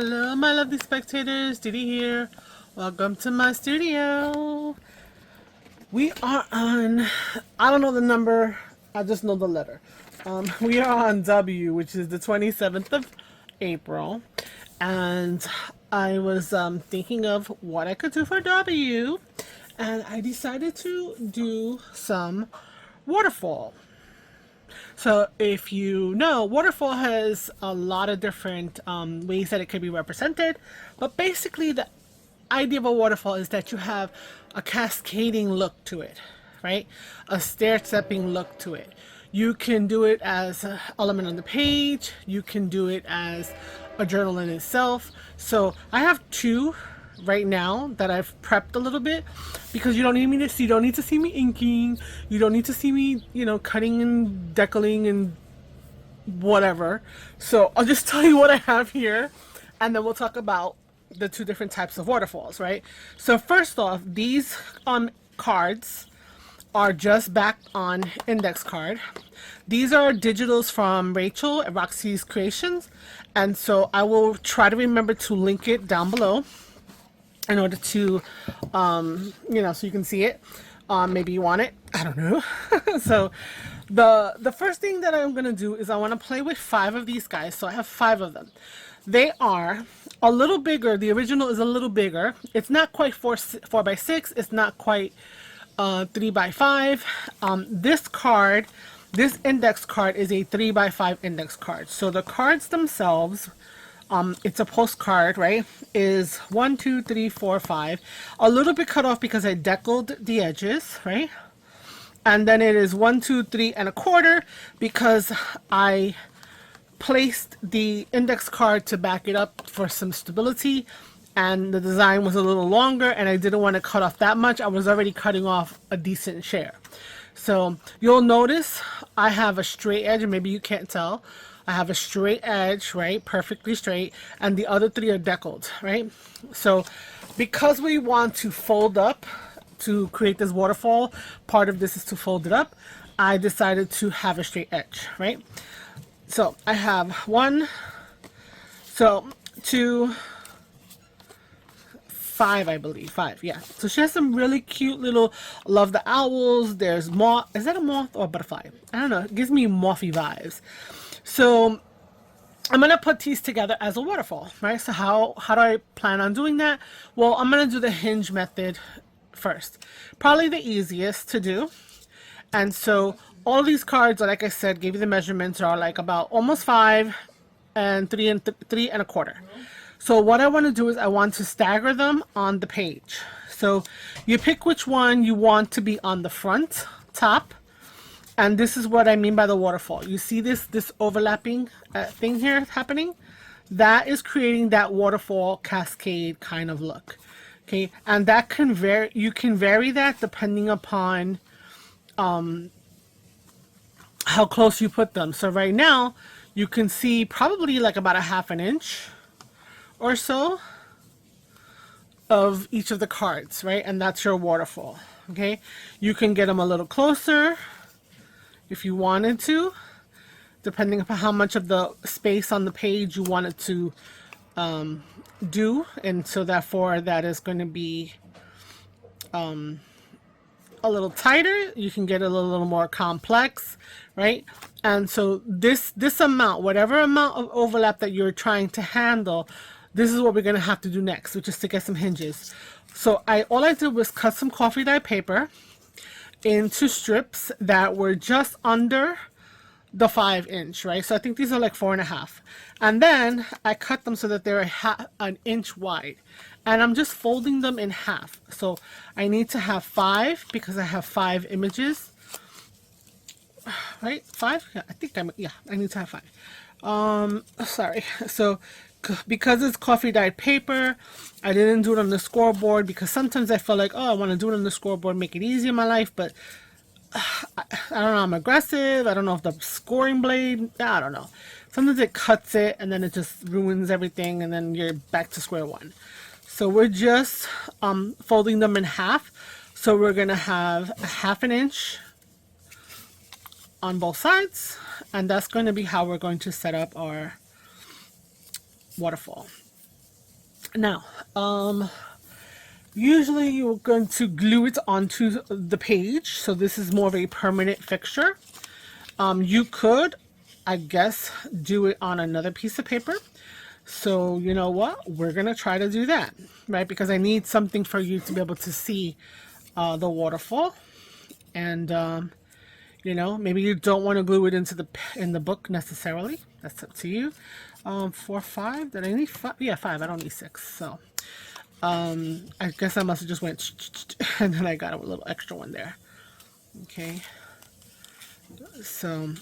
Hello, my lovely spectators. Dee Dee here. Welcome to my studio. We are on, I don't know the number, I just know the letter. We are on W, which is the 27th of April. And I was thinking of what I could do for W. And I decided to do some waterfall. So if you know, waterfall has a lot of different ways that it could be represented. But basically the idea of a waterfall is that you have a cascading look to it, right? A stair-stepping look to it. You can do it as an element on the page. You can do it as a journal in itself. So I have two right now that I've prepped a little bit because you don't need me to see. You don't need to see me inking. You don't need to see me, you know, cutting and decaling and whatever. So I'll just tell you what I have here, and then we'll talk about the two different types of waterfalls, right? So first off, these cards are just back on index card. These are digitals from Rachel at Roxy's Creations, and so I will try to remember to link it down below in order to, you know, so you can see it. Maybe you want it, I don't know. So the first thing that I'm gonna do is I want to play with 5 of these guys. So I have 5 of them. They are a little bigger. The original is a little bigger. It's not quite 4 by 6. It's not quite 3 by 5. This card, this index card, is a 3 by 5 index card. So the cards themselves, it's a postcard, right, is 1, 2, 3, 4, 5. A little bit cut off because I deckled the edges, right? And then it is 1, 2, 3 and a quarter because I placed the index card to back it up for some stability, and the design was a little longer and I didn't want to cut off that much. I was already cutting off a decent share. So you'll notice I have a straight edge, and maybe you can't tell. I have a straight edge, right, perfectly straight, and the other 3 are deckled, right? So because we want to fold up to create this waterfall, part of this is to fold it up, I decided to have a straight edge, right? So I have 1, 2, 5, I believe. 5, yeah. So she has some really cute little, love the owls. There's moth. Is that a moth or a butterfly? I don't know. It gives me mothy vibes. So I'm going to put these together as a waterfall, right? So how do I plan on doing that? Well, I'm going to do the hinge method first. Probably the easiest to do. And so all these cards, like I said, gave you the measurements, are like about almost 5 and 3 and a quarter. So what I want to do is I want to stagger them on the page. So you pick which one you want to be on the front top. And this is what I mean by the waterfall. You see this overlapping thing here happening? That is creating that waterfall cascade kind of look. Okay, and that can vary. You can vary that depending upon how close you put them. So right now you can see probably like about a ½ inch or so of each of the cards, right? And that's your waterfall. Okay, you can get them a little closer if you wanted to, depending upon how much of the space on the page you wanted to do, and so therefore that is going to be a little tighter. You can get a little more complex, right? And so this amount, whatever amount of overlap that you're trying to handle, this is what we're going to have to do next, which is to get some hinges. So all I did was cut some coffee dye paper into strips that were just under the 5 inch, right? So I think these are like 4.5, and then I cut them so that they're an inch wide, and I'm just folding them in half. So I need to have 5 because I have 5 images, right? 5? Yeah, I think I need to have 5. Sorry. So because it's coffee dyed paper, I didn't do it on the scoreboard because sometimes I feel like, oh, I want to do it on the scoreboard, make it easy in my life, but I don't know, I'm aggressive. I don't know if the scoring blade, I don't know. Sometimes it cuts it and then it just ruins everything, and then you're back to square one. So we're just folding them in half. So we're going to have a ½ inch on both sides, and that's going to be how we're going to set up our waterfall. Now, usually you're going to glue it onto the page, so this is more of a permanent fixture. You could, I guess, do it on another piece of paper. So you know what? We're gonna try to do that, right? Because I need something for you to be able to see the waterfall, and you know, maybe you don't want to glue it into the book necessarily. That's up to you. 4, 5. Did I need 5? Yeah, 5. I don't need 6. So I guess I must have just went and then I got a little extra one there. Okay. So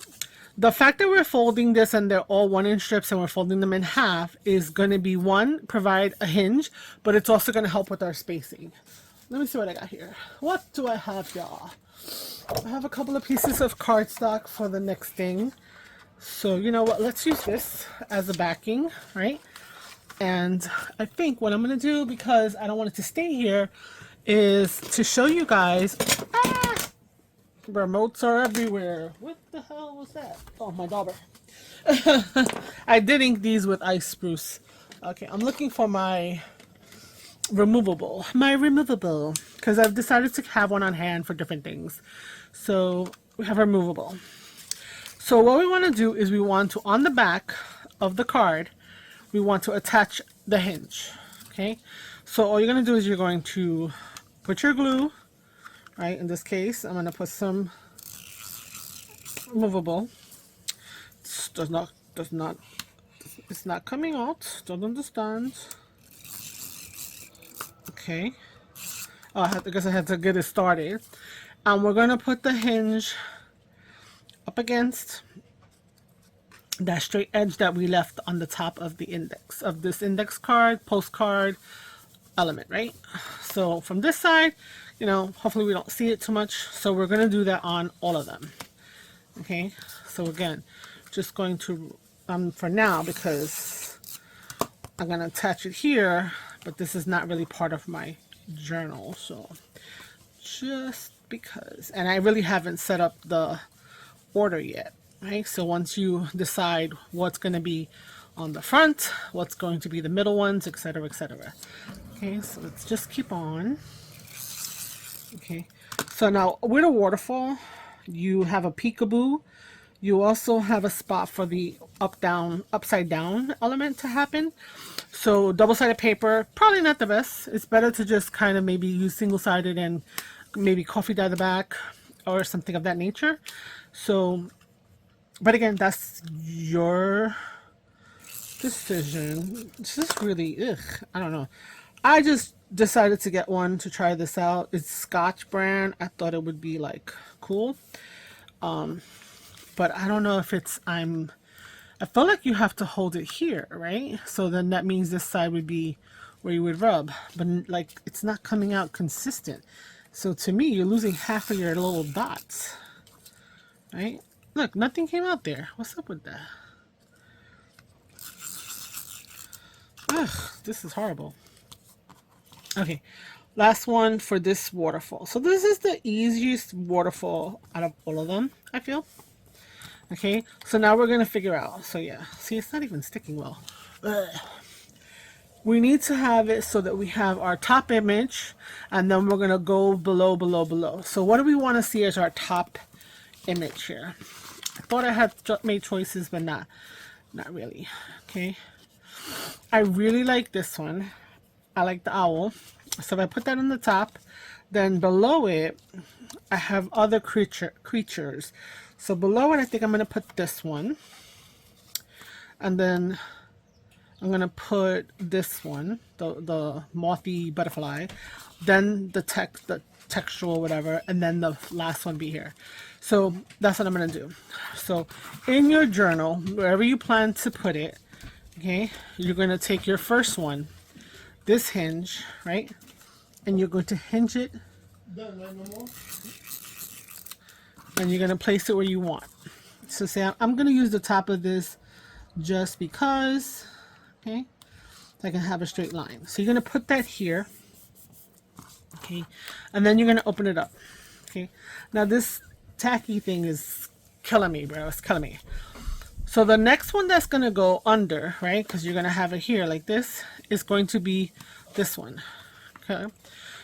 the fact that we're folding this and they're all 1-inch strips and we're folding them in half is going to be, one, provide a hinge, but it's also going to help with our spacing. Let me see what I got here. What do I have, y'all? I have a couple of pieces of cardstock for the next thing. So you know what? Let's use this as a backing, right? And I think what I'm going to do, because I don't want it to stay here, is to show you guys... Remotes are everywhere. What the hell was that? Oh, my dauber. I did ink these with ice spruce. Okay, I'm looking for my removable. Because I've decided to have one on hand for different things. So we have removable. So what we want to do is we want to, on the back of the card, we want to attach the hinge. Okay, so all you're going to do is you're going to put your glue. Right, in this case, I'm going to put some removable. It's not coming out. Don't understand. Okay. Oh, I guess I had to get it started. And we're going to put the hinge up against that straight edge that we left on the top of the index of this index card, postcard element, right? So from this side, you know, hopefully we don't see it too much. So we're going to do that on all of them. Okay. So again, just going to, for now, because I'm going to attach it here, but this is not really part of my journal. So just because, and I really haven't set up the order yet. Right. So once you decide what's going to be on the front, what's going to be the middle ones, etc., etc. Okay. So let's just keep on. Okay, so now with a waterfall, you have a peekaboo. You also have a spot for the upside down element to happen. So double-sided paper, probably not the best. It's better to just kind of maybe use single-sided and maybe coffee dye the back or something of that nature. So, but again, that's your decision. This is really, I don't know. I just decided to get one to try this out. It's Scotch brand. I thought it would be like cool. But I don't know if it's, I feel like you have to hold it here, right? So then that means this side would be where you would rub, but like it's not coming out consistent. So to me, you're losing half of your little dots, right? Look, nothing came out there. What's up with that? Ugh, this is horrible. Okay, last one for this waterfall. So this is the easiest waterfall out of all of them, I feel. Okay, so now we're going to figure out. So yeah, see, it's not even sticking well. Ugh. We need to have it so that we have our top image, and then we're going to go below. So what do we want to see as our top image here? I thought I had made choices, but not really. Okay, I really like this one. I like the owl. So if I put that on the top, then below it, I have other creatures. So below it, I think I'm going to put this one. And then I'm going to put this one, the mothy butterfly. Then the textual whatever. And then the last one be here. So that's what I'm going to do. So in your journal, wherever you plan to put it, okay, you're going to take your first one, this hinge, right? And you're going to hinge it. And you're going to place it where you want. So say I'm going to use the top of this just because, okay, so I can have a straight line. So you're going to put that here, okay, and then you're going to open it up, okay. Now this tacky thing is killing me, bro. It's killing me. So So the next one that's going to go under, right, because you're going to have it here like this, is going to be this one. Okay.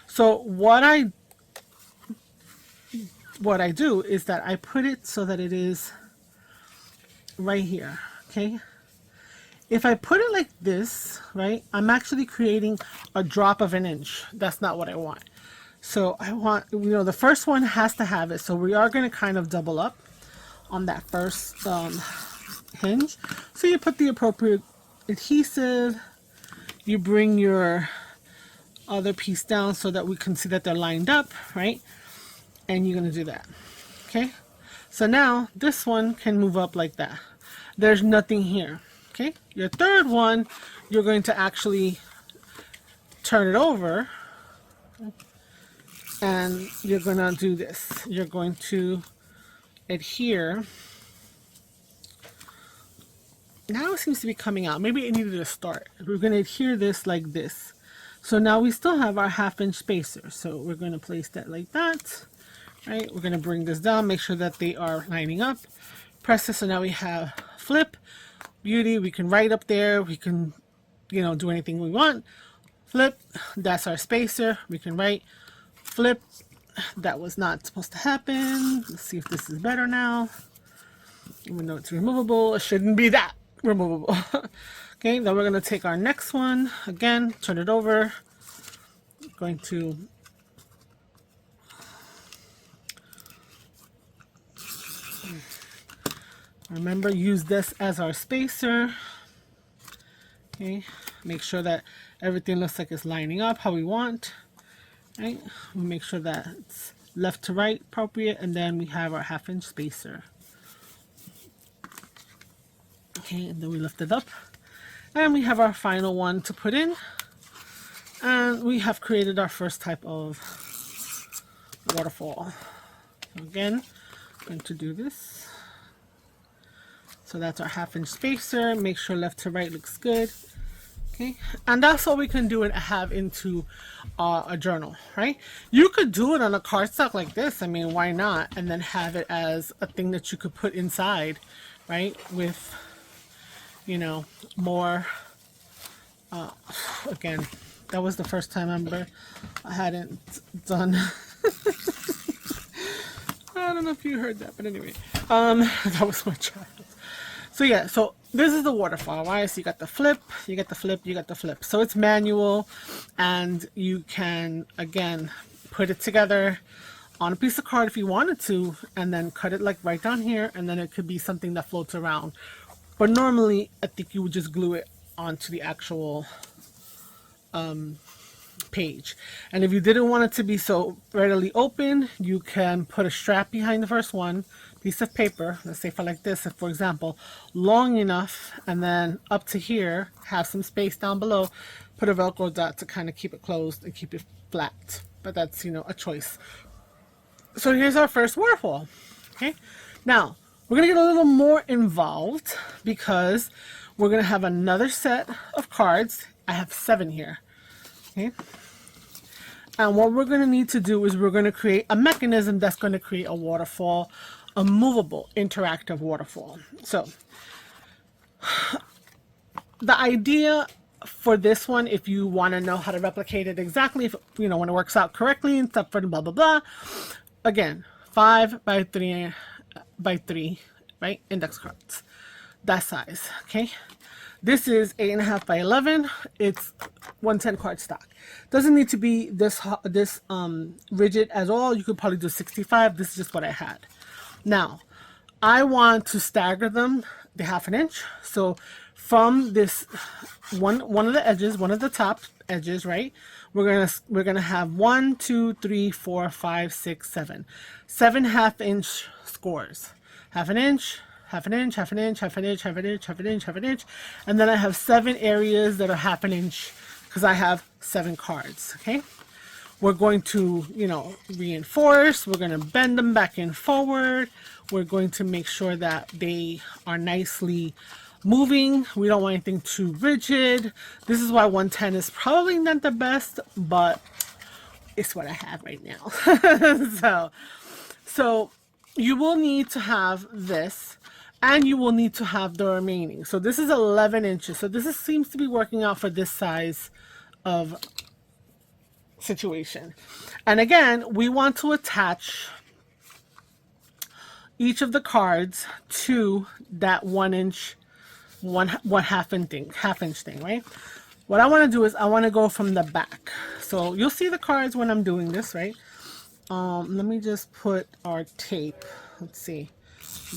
So what I do is that I put it so that it is right here. Okay. If I put it like this, right, I'm actually creating a drop of an inch. That's not what I want. So I want, you know, the first one has to have it. So we are going to kind of double up on that first hinge. So you put the appropriate adhesive. You bring your other piece down so that we can see that they're lined up, right? And you're going to do that. Okay. So now this one can move up like that. There's nothing here. Okay. Your third one, you're going to actually turn it over. And you're going to do this. You're going to adhere. Now it seems to be coming out. Maybe it needed to start. We're going to adhere this like this. So now we still have our 1/2 inch spacer. So we're going to place that like that. Right? We're going to bring this down. Make sure that they are lining up. Press this. So now we have flip. Beauty. We can write up there. We can, you know, do anything we want. Flip. That's our spacer. We can write. Flip. That was not supposed to happen. Let's see if this is better now. Even though it's removable, it shouldn't be that removable. Okay, then we're going to take our next one. Again, turn it over. Going to remember, use this as our spacer. Okay, make sure that everything looks like it's lining up how we want. Right, we'll make sure that it's left to right appropriate, and then we have our 1/2 inch spacer. Okay, and then we lift it up, and we have our final one to put in, and we have created our first type of waterfall. So again, I'm going to do this. So that's our 1/2 inch spacer. Make sure left to right looks good. Okay, and that's all we can do and have into a journal, right? You could do it on a cardstock like this. I mean, why not? And then have it as a thing that you could put inside, right? With, you know, more. Again, that was the first time I hadn't done. I don't know if you heard that, but anyway, that was my child. So yeah, so this is the waterfall, right? So you got the flip, you got the flip, you got the flip. So it's manual, and you can, again, put it together on a piece of card if you wanted to, and then cut it like right down here, and then it could be something that floats around. But normally, I think you would just glue it onto the actual page. And if you didn't want it to be so readily open, you can put a strap behind the first one, piece of paper, let's say for like this, for example, long enough, and then up to here, have some space down below, put a Velcro dot to kind of keep it closed and keep it flat. But that's, you know, a choice. So here's our first waterfall. Okay, now we're gonna get a little more involved because we're gonna have another set of cards. I have 7 here. Okay, and what we're going to need to do is we're going to create a mechanism that's going to create a waterfall, a movable interactive waterfall. So the idea for this one, if you want to know how to replicate it exactly, if you know when it works out correctly and stuff for blah blah blah, again, 5 by 3 by 3, right, index cards, that size. Okay, this is 8.5 by 11. It's 110 card stock. Doesn't need to be this rigid at all. You could probably do 65. This is just what I had. Now, I want to stagger them the 1/2 inch. So from this one of the edges, one of the top edges, right? We're gonna have 1, 2, 3, 4, 5, 6, 7. 7 1/2 inch scores. 1/2 inch. 1/2 inch, 1/2 inch, 1/2 inch, 1/2 inch, 1/2 inch, 1/2 inch, and then I have 7 areas that are 1/2 inch because I have 7 cards. Okay, we're going to, you know, reinforce. We're going to bend them back and forward. We're going to make sure that they are nicely moving. We don't want anything too rigid. This is why 110 is probably not the best, but it's what I have right now. so you will need to have this. and you will need to have the remaining. So this is 11 inches. So this seems to be working out for this size of situation. And again, we want to attach each of the cards to that 1 inch, one half inch thing, right? What I want to do is I want to go from the back. So you'll see the cards when I'm doing this, right? Let me just put our tape. Let's see.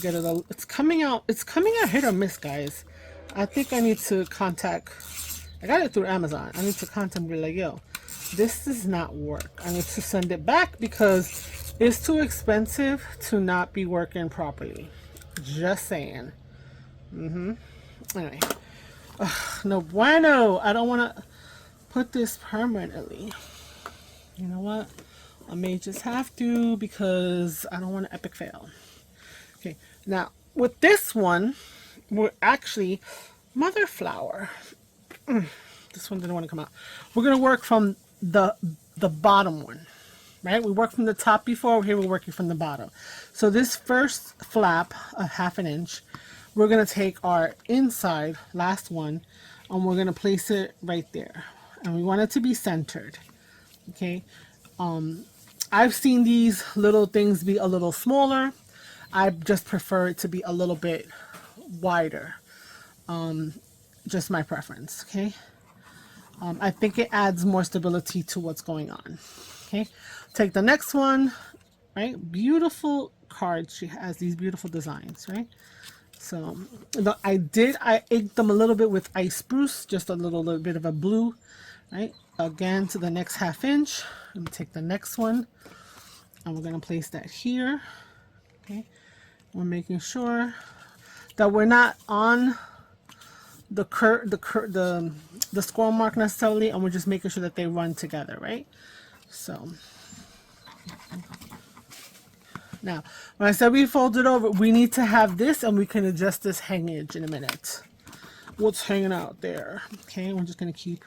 Get it. It's coming out hit or miss, guys. I think I need to contact. I got it through Amazon. I need to contact and be like, yo, this does not work. I need to send it back because it's too expensive to not be working properly. Just saying. Anyway. No bueno. I don't want to put this permanently. You know what? I may just have to because I don't want an epic fail. Okay. Now, with this one, we're actually mother flower. This one didn't want to come out. We're going to work from the bottom one, right? We worked from the top before. Here we're working from the bottom. So this first flap of 1/2 inch, we're going to take our inside last one and we're going to place it right there. And we want it to be centered. Okay. I've seen these little things be a little smaller. I just prefer it to be a little bit wider. Just my preference. Okay. I think it adds more stability to what's going on. Okay. Take the next one, right? Beautiful card. She has these beautiful designs, right? So I inked them a little bit with ice spruce, just a little bit of a blue, right? Again, to the next 1/2 inch. I'm gonna take the next one and we're gonna place that here. Okay. We're making sure that we're not on the score mark necessarily, and we're just making sure that they run together, right? So now, when I said we fold it over, we need to have this, and we can adjust this hangage in a minute. What's hanging out there? Okay, we're just gonna keep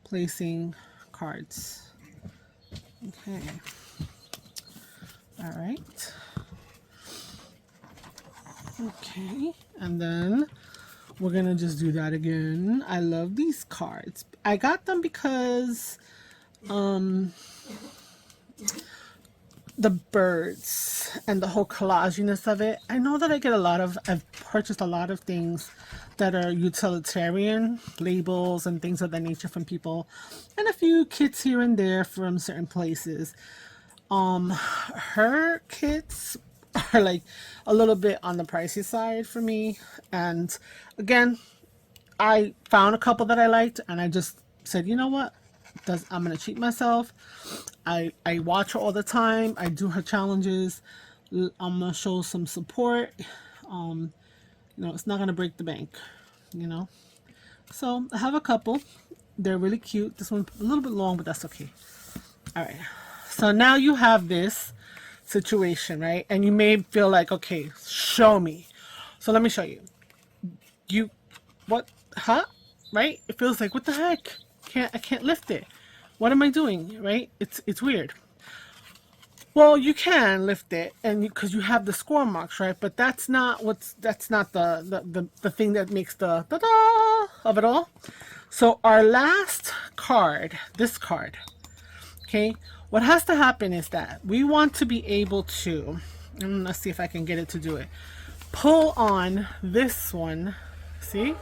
placing cards. Okay. All right. Okay, and then we're gonna just do that again. I love these cards. I got them because the birds and the whole collaginess of it. I know that I've purchased a lot of things that are utilitarian labels and things of that nature from people, and a few kits here and there from certain places. Her kits are like a little bit on the pricey side for me, and again, I found a couple that I liked, and I just said, you know what, I'm gonna treat myself. I watch her all the time. I do her challenges. I'm gonna show some support. You know, it's not gonna break the bank, you know. So I have a couple. They're really cute. This one's a little bit long, but that's okay. All right. So now you have this situation, right? And you may feel like, okay, show me. So let me show you. What? Huh? Right? It feels like, what the heck? I can't lift it. What am I doing? Right? It's weird. Well, you can lift it, and because you have the score marks, right? But that's not the thing that makes the da-da of it all. So our last card, this card, okay, what has to happen is that we want to be able to, and let's see if I can get it to do it, pull on this one. See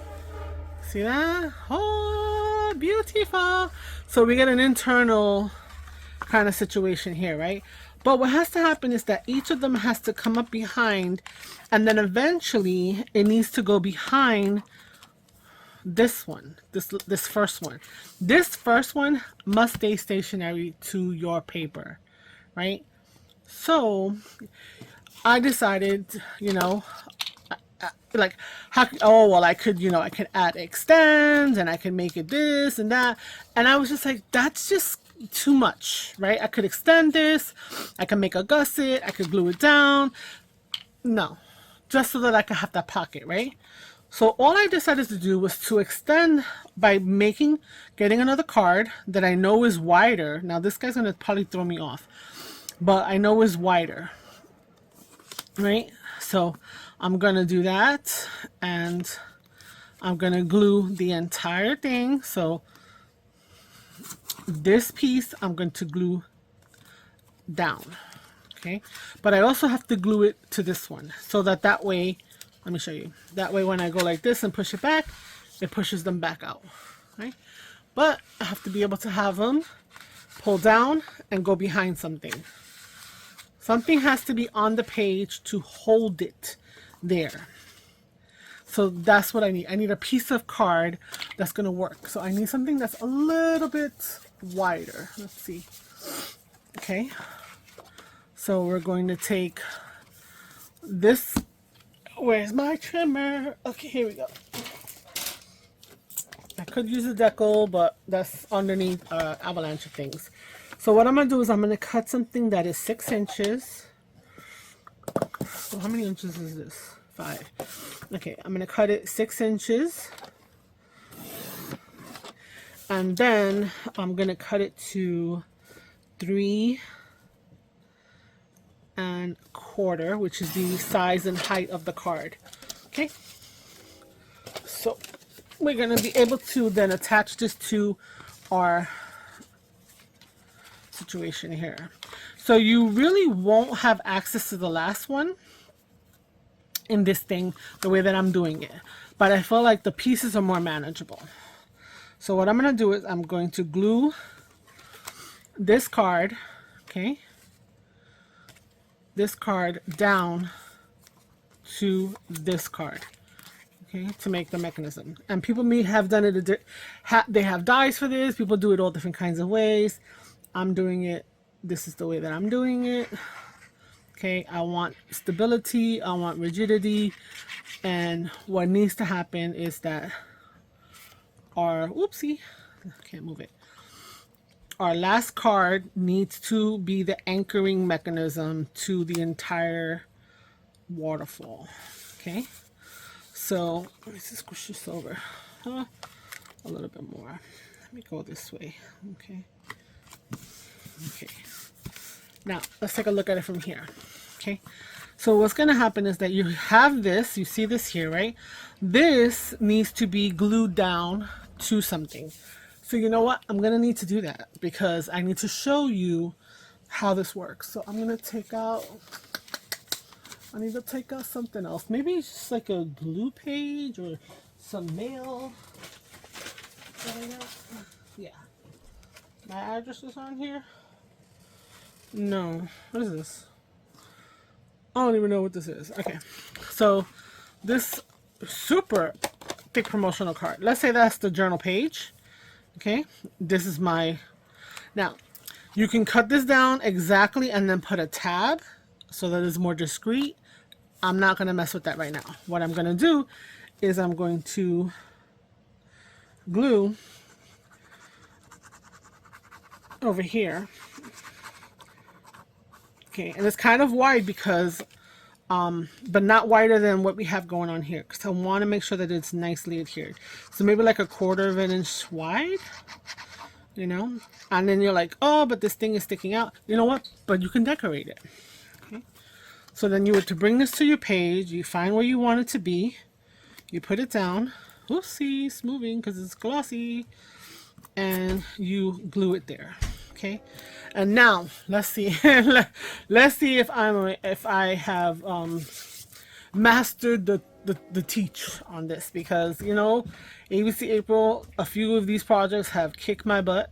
that? Oh, beautiful. So we get an internal kind of situation here, right? But what has to happen is that each of them has to come up behind, and then eventually it needs to go behind this one, this first one. This first one must stay stationary to your paper, right? So I decided, you know, like, I could add extends, and I can make it this and that, and I was just like, that's just too much, right? I could extend this, I can make a gusset, I could glue it down. No, just so that I could have that pocket, right? So all I decided to do was to extend by getting another card that I know is wider. Now this guy's gonna probably throw me off, but I know is wider, right? So I'm going to do that, and I'm going to glue the entire thing. So this piece I'm going to glue down. Okay, but I also have to glue it to this one so that way, let me show you. That way when I go like this and push it back, it pushes them back out. Right? But I have to be able to have them pull down and go behind something. Something has to be on the page to hold it there. So that's what I need. I need a piece of card that's going to work. So I need something that's a little bit wider. Let's see. Okay. So we're going to take this. Where's my trimmer? Okay, here we go. I could use a decal, but that's underneath avalanche things. So what I'm going to do is I'm going to cut something that is 6 inches. So how many inches is this? 5. Okay, I'm going to cut it 6 inches. And then I'm going to cut it to 3 1/4, which is the size and height of the card. Okay, so we're going to be able to then attach this to our situation here. So you really won't have access to the last one in this thing the way that I'm doing it, but I feel like the pieces are more manageable. So what I'm going to do is I'm going to glue this card, okay, this card down to this card, okay, to make the mechanism. And people may have done it, they have dies for this. People do it all different kinds of ways. I'm doing it, this is the way that I'm doing it. Okay, I want stability, I want rigidity, and what needs to happen is that our, whoopsie, can't move it. Our last card needs to be the anchoring mechanism to the entire waterfall. Okay, so let me just squish this over a little bit more. Let me go this way. Okay. Okay. Now let's take a look at it from here. Okay. So what's going to happen is that you have this. You see this here, right? This needs to be glued down to something. So you know what? I'm going to need to do that because I need to show you how this works. So I'm going to take out, I need to take out something else. Maybe it's just like a glue page or some mail. Yeah. My address is on here. No. What is this? I don't even know what this is. Okay. So this super thick promotional card. Let's say that's the journal page. Okay, this is my, now you can cut this down exactly and then put a tab so that it's more discreet. I'm not going to mess with that right now. What I'm going to do is I'm going to glue over here. Okay, and it's kind of wide because but not wider than what we have going on here because I want to make sure that it's nicely adhered. So maybe like 1/4 of an inch wide, you know, and then you're like, oh, but this thing is sticking out. You know what? But you can decorate it. Okay. So then you were to bring this to your page, you find where you want it to be, you put it down. Oopsie, it's moving because it's glossy, and you glue it there. Okay, and now let's see. Let's see if I have mastered the teach on this, because you know, ABC April, a few of these projects have kicked my butt.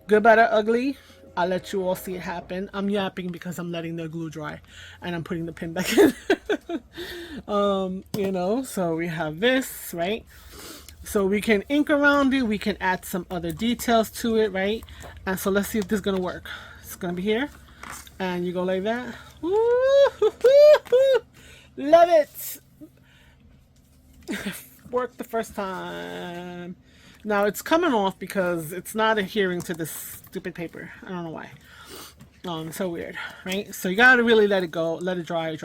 Good, bad, or ugly, I'll let you all see it happen. I'm yapping because I'm letting the glue dry and I'm putting the pin back in. You know, so we have this, right? So we can ink around it, we can add some other details to it, right? And so let's see if this is gonna work. It's gonna be here, and you go like that. Woo-hoo-hoo-hoo. Love it. Worked the first time. Now it's coming off because it's not adhering to this stupid paper. I don't know why. So weird, right? So you gotta really let it go, let it dry.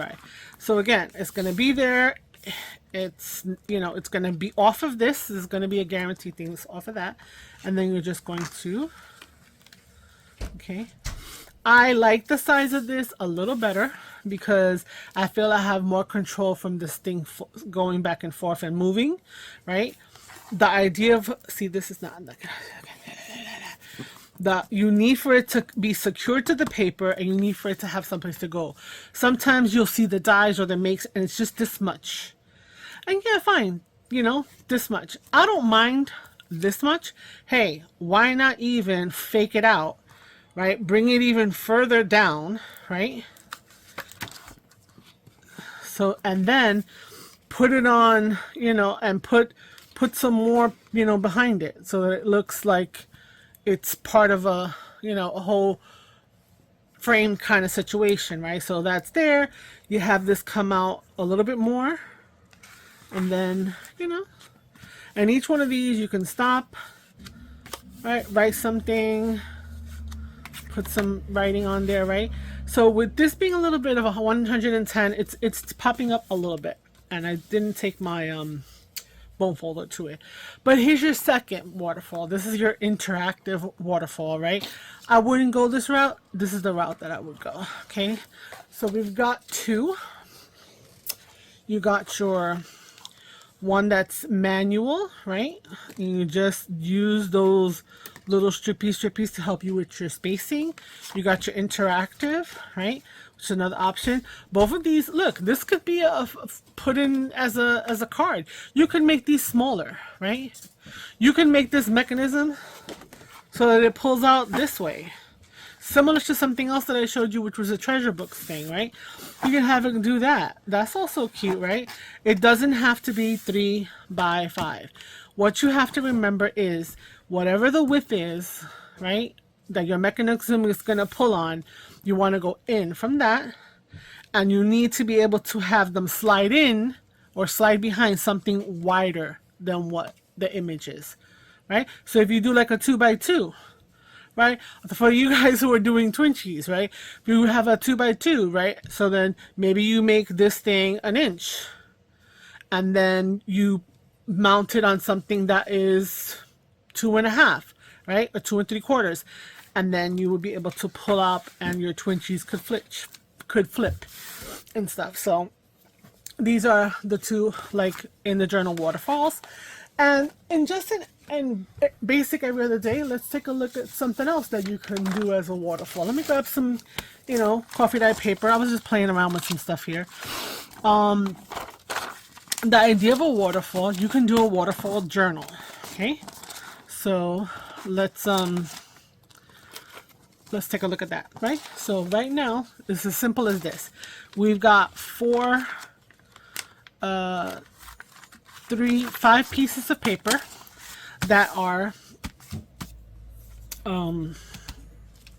So again, it's gonna be there. It's, you know, it's going to be off of this. This is going to be a guaranteed thing. It's off of that. And then you're just going to, okay. I like the size of this a little better because I feel I have more control from this thing going back and forth and moving, right? The idea of, see, this is not, you need for it to be secured to the paper, and you need for it to have someplace to go. Sometimes you'll see the dies or the makes, and it's just this much. And yeah, fine, you know, this much. I don't mind this much. Hey, why not even fake it out, right? Bring it even further down, right? So, and then put it on, you know, and put some more, you know, behind it so that it looks like it's part of a, you know, a whole frame kind of situation, right? So that's there. You have this come out a little bit more, and then, you know, and each one of these you can stop, right? Write something, put some writing on there, right? So with this being a little bit of a 110, it's popping up a little bit, and I didn't take my bone folder to it. But here's your second waterfall. This is your interactive waterfall, right? I wouldn't go this route. This is the route that I would go. Okay, so we've got two. You got your one that's manual, right? And you just use those little strippies to help you with your spacing. You got your interactive, right, which is another option. Both of these, look, this could be put in as a card. You can make these smaller, right? You can make this mechanism so that it pulls out this way, similar to something else that I showed you, which was a treasure books thing, right? You can have it do that. That's also cute, right? It doesn't have to be 3 by 5. What you have to remember is whatever the width is, right, that your mechanism is going to pull on, you want to go in from that, and you need to be able to have them slide in or slide behind something wider than what the image is, right? So if you do like a 2 by 2, right, for you guys who are doing Twinchies, right, if you have a 2 by 2, right, so then maybe you make this thing 1 inch, and then you mount it on something that is 2.5, right, or 2 3/4, and then you would be able to pull up, and your Twinchies could flip and stuff. So these are the two, like, in the journal waterfalls. And in basic every other day, let's take a look at something else that you can do as a waterfall. Let me grab some, you know, coffee dye paper. I was just playing around with some stuff here. The idea of a waterfall, you can do a waterfall journal, okay? So let's take a look at that, right? So right now, it's as simple as this. We've got 5 pieces of paper that are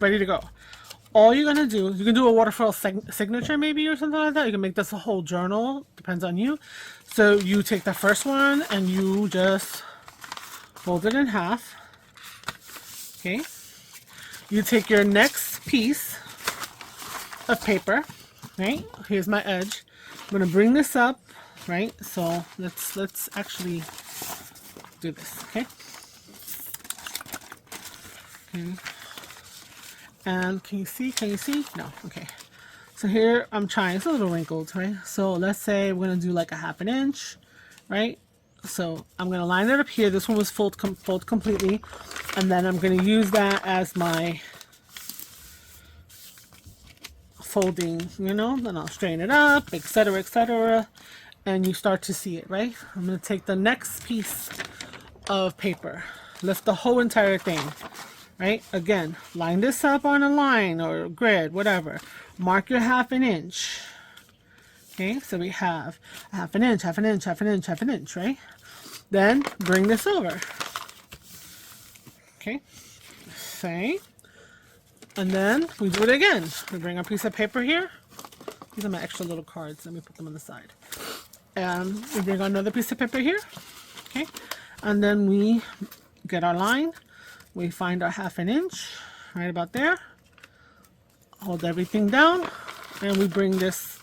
ready to go. All you're gonna do, you can do a waterfall signature maybe or something like that. You can make this a whole journal, depends on you. So you take the first one and you just fold it in half. Okay. You take your next piece of paper, right? Here's my edge. I'm gonna bring this up, right? So let's actually do this, okay? Okay. And can you see? No, okay. So here I'm trying, it's a little wrinkled, right? So let's say we're gonna do like a 1/2 inch, right? So I'm gonna line it up here. This one was fold completely, and then I'm gonna use that as my folding, you know, then I'll straighten it up, etc., etc., and you start to see it, right? I'm gonna take the next piece of paper, lift the whole entire thing, right? Again, line this up on a line or grid, whatever. Mark your 1/2 inch. Okay, so we have 1/2 inch, 1/2 inch, 1/2 inch, 1/2 inch, right? Then bring this over. Okay, same. And then we do it again. We bring our piece of paper here. These are my extra little cards. Let me put them on the side. And we bring another piece of paper here. Okay, and then we get our line. We find our 1/2 inch right about there. Hold everything down, and we bring this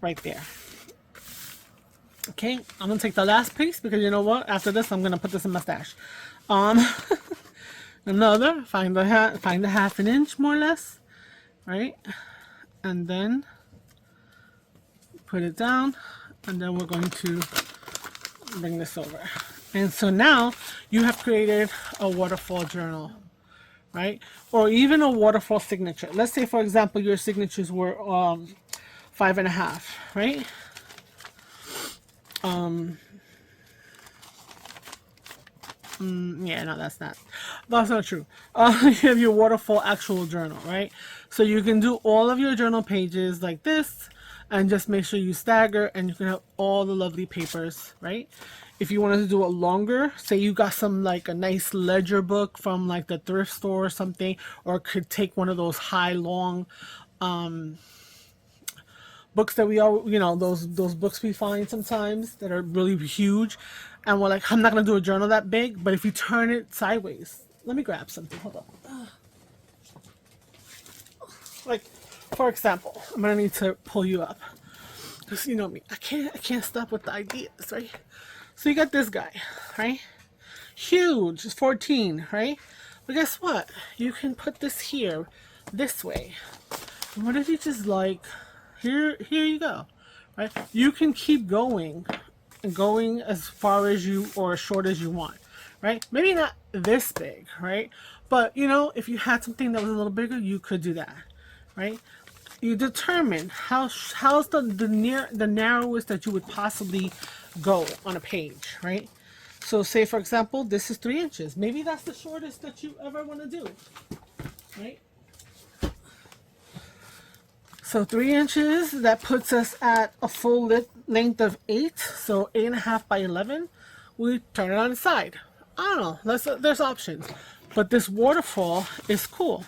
right there. Okay, I'm gonna take the last piece because you know what? After this, I'm gonna put this in my stash. Another, find the 1/2 inch more or less, right? and then put it down, and then we're going to bring this over. And so now you have created a waterfall journal, right? Or even a waterfall signature. Let's say, for example, your signatures were 5.5, right? Yeah, no, that's not true. You have your waterfall actual journal, right? So you can do all of your journal pages like this, and just make sure you stagger, and you can have all the lovely papers, right? If you wanted to do it longer, say you got some like a nice ledger book from like the thrift store or something, or could take one of those high long books that we all, you know, those books we find sometimes that are really huge, and we're like, I'm not gonna do a journal that big, but if you turn it sideways, let me grab something, hold on. Like, for example, I'm gonna need to pull you up, because you know me, I can't stop with the ideas, right? So you got this guy, right? Huge, it's 14, right? But guess what? You can put this here, this way. And what if you just like, here you go, right? You can keep going and going as far as you, or as short as you want, right? Maybe not this big, right? But you know, if you had something that was a little bigger, you could do that, right? You determine how's the narrowest that you would possibly go on a page, right? So say, for example, this is 3 inches. Maybe that's the shortest that you ever want to do, right? So 3 inches, that puts us at a full length of 8. So 8.5 by 11. We turn it on its side. I don't know. There's options. But this waterfall is cool.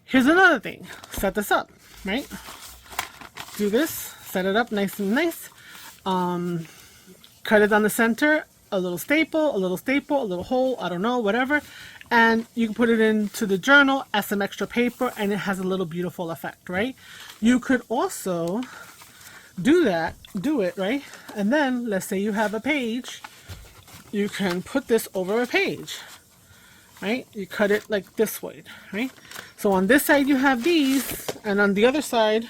Here's another thing. Set this up, right? Do this. Set it up nice and nice. Cut it down the center. A little staple, a little hole, I don't know, whatever. And you can put it into the journal as some extra paper, and it has a little beautiful effect, right? You could also do it, right? And then let's say you have a page, you can put this over a page, right? You cut it like this way, right? So on this side you have these, and on the other side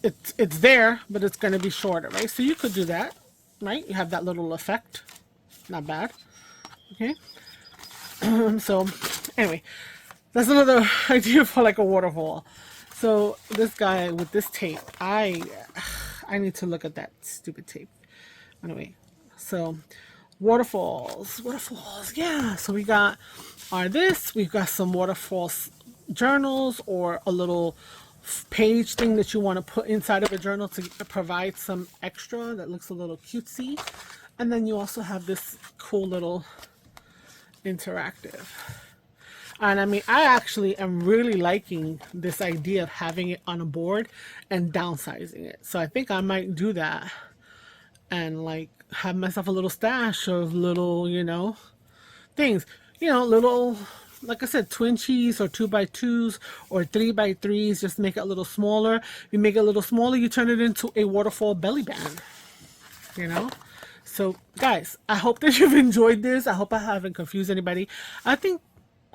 it's there, but it's going to be shorter, right? So you could do that, right? You have that little effect. Not bad. Okay. So anyway, that's another idea for like a waterfall. So this guy with this tape, I need to look at that stupid tape. Anyway, so waterfalls, yeah. So we got we've got some waterfalls journals, or a little page thing that you want to put inside of a journal to provide some extra that looks a little cutesy. And then you also have this cool little interactive. And I mean, I actually am really liking this idea of having it on a board and downsizing it. So I think I might do that and like have myself a little stash of little, you know, things, you know, little, like I said, twin cheese or 2x2s or 3x3s. Just make it a little smaller. You make it a little smaller, you turn it into a waterfall belly band, you know. So guys, I hope that you've enjoyed this. I hope I haven't confused anybody. I think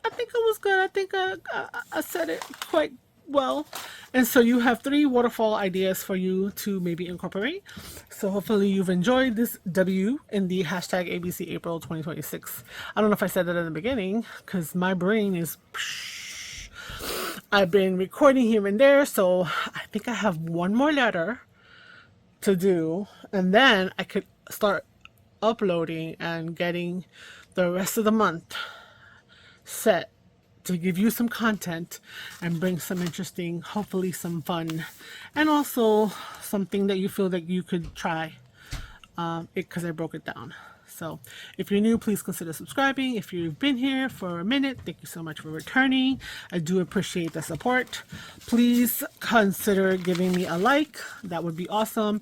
it was good. I think I said it quite well. And so you have 3 waterfall ideas for you to maybe incorporate. So hopefully you've enjoyed this W in the hashtag ABC April 2026. I don't know if I said that in the beginning, because my brain is... I've been recording here and there, so I think I have one more letter to do, and then I could start uploading and getting the rest of the month set to give you some content and bring some interesting, hopefully some fun, and also something that you feel that you could try, because I broke it down. So if you're new, please consider subscribing. If you've been here for a minute, thank you so much for returning. I do appreciate the support. Please consider giving me a like. That would be awesome.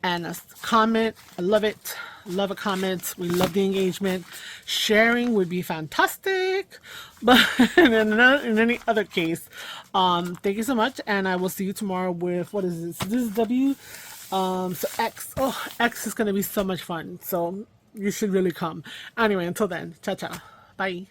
And a comment. I love it. Love a comment. We love the engagement. Sharing would be fantastic. But in any other case, thank you so much. And I will see you tomorrow with, what is this? This is W. So X. Oh, X is going to be so much fun. So you should really come. Anyway, until then, ciao, ciao. Bye.